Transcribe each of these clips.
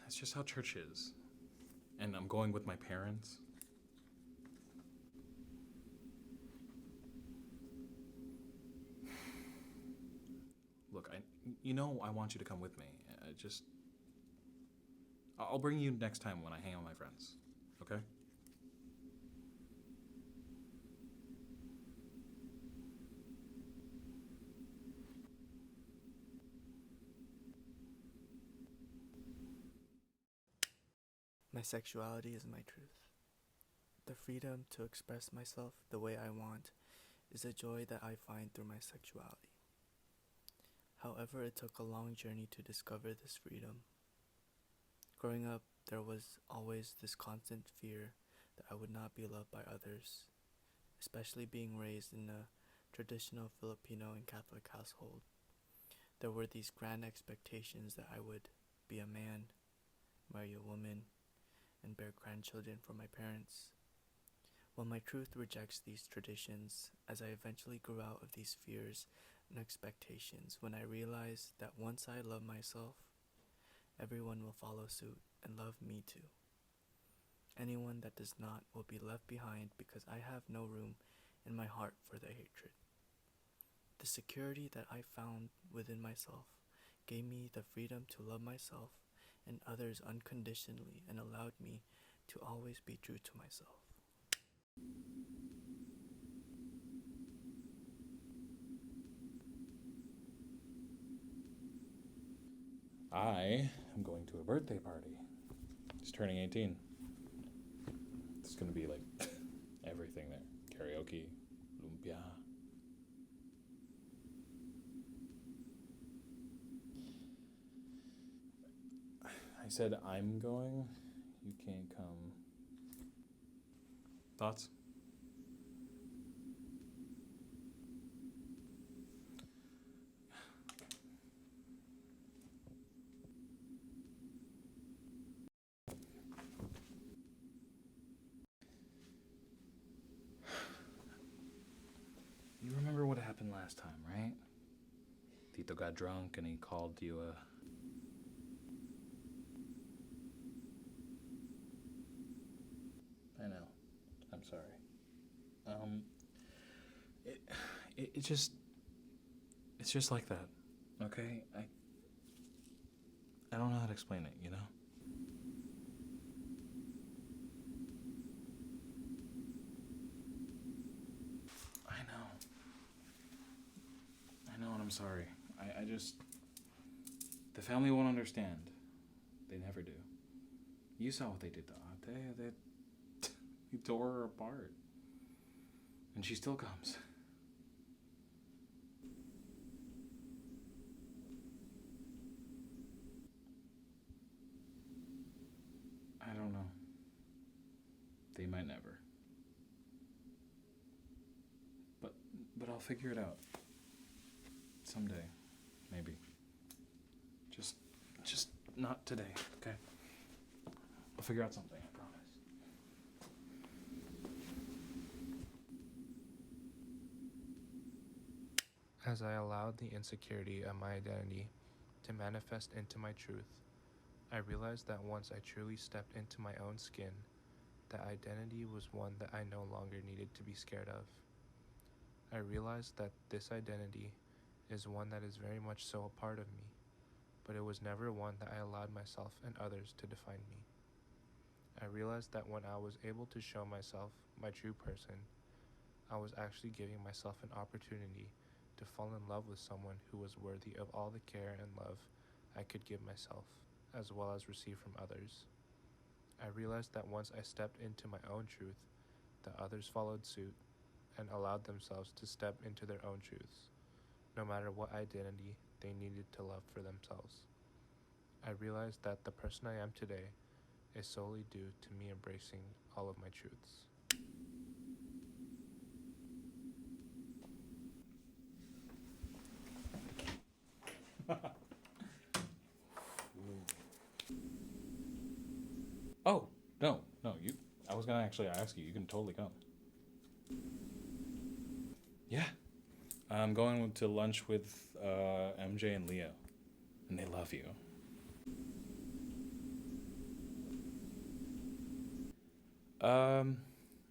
It's just how church is. And I'm going with my parents. Look, I want you to come with me. I'll bring you next time when I hang out with my friends, okay? My sexuality is my truth. The freedom to express myself the way I want is a joy that I find through my sexuality. However, it took a long journey to discover this freedom. Growing up, there was always this constant fear that I would not be loved by others, especially being raised in a traditional Filipino and Catholic household. There were these grand expectations that I would be a man, marry a woman, and bear grandchildren for my parents. While my truth rejects these traditions, as I eventually grew out of these fears and expectations, when I realized that once I love myself, everyone will follow suit and love me too. Anyone that does not will be left behind because I have no room in my heart for their hatred. The security that I found within myself gave me the freedom to love myself and others unconditionally and allowed me to always be true to myself. I am going to a birthday party. He's turning 18. It's going to be like everything there. Karaoke, lumpia. I said I'm going. You can't come. Thoughts? You remember what happened last time, right? Tito got drunk and he called you a... I know. I'm sorry. It's just like that, okay? I don't know how to explain it, you know? I know, and I'm sorry. I just... The family won't understand. They never do. You saw what they did to Ate. They tore her apart. And she still comes. I don't know. They might never. But I'll figure it out. Someday. Maybe. Just not today, okay? I'll figure out something, I promise. As I allowed the insecurity of my identity to manifest into my truth, I realized that once I truly stepped into my own skin, that identity was one that I no longer needed to be scared of. I realized that this identity is one that is very much so a part of me, but it was never one that I allowed myself and others to define me. I realized that when I was able to show myself my true person, I was actually giving myself an opportunity to fall in love with someone who was worthy of all the care and love I could give myself, as well as receive from others. I realized that once I stepped into my own truth, that others followed suit and allowed themselves to step into their own truths, no matter what identity they needed to love for themselves. I realized that the person I am today is solely due to me embracing all of my truths. Oh, no, you... I was gonna actually ask you. You can totally come. Yeah. I'm going to lunch with MJ and Leo. And they love you.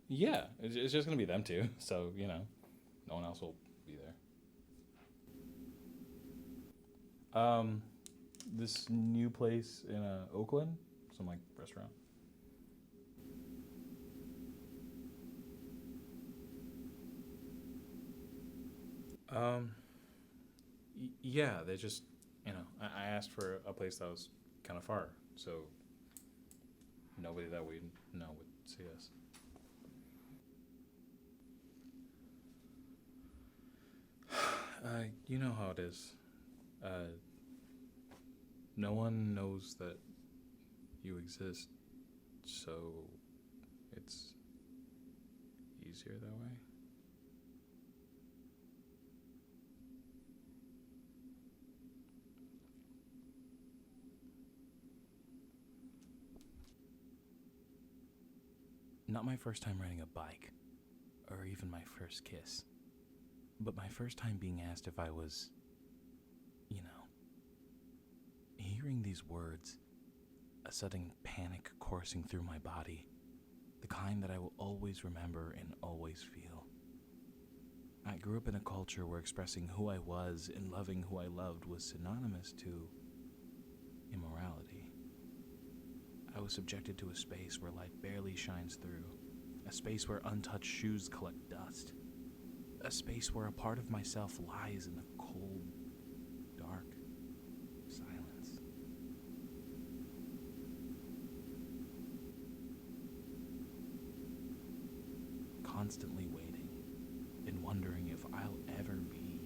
Yeah, it's just gonna be them two. So no one else will be there. This new place in Oakland, some like restaurant. Um, yeah, they just I asked for a place that was kind of far, so nobody that we know would see us. You know how it is. Uh, no one knows that you exist, so it's easier that way. Not my first time riding a bike, or even my first kiss, but my first time being asked if I was, hearing these words, a sudden panic coursing through my body, the kind that I will always remember and always feel. I grew up in a culture where expressing who I was and loving who I loved was synonymous to immorality. I was subjected to a space where light barely shines through, a space where untouched shoes collect dust, a space where a part of myself lies in the cold, dark silence. Constantly waiting and wondering if I'll ever be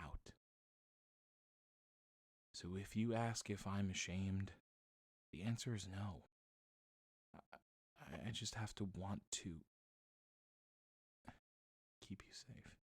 out. So if you ask if I'm ashamed, the answer is no. I just have to want to keep you safe.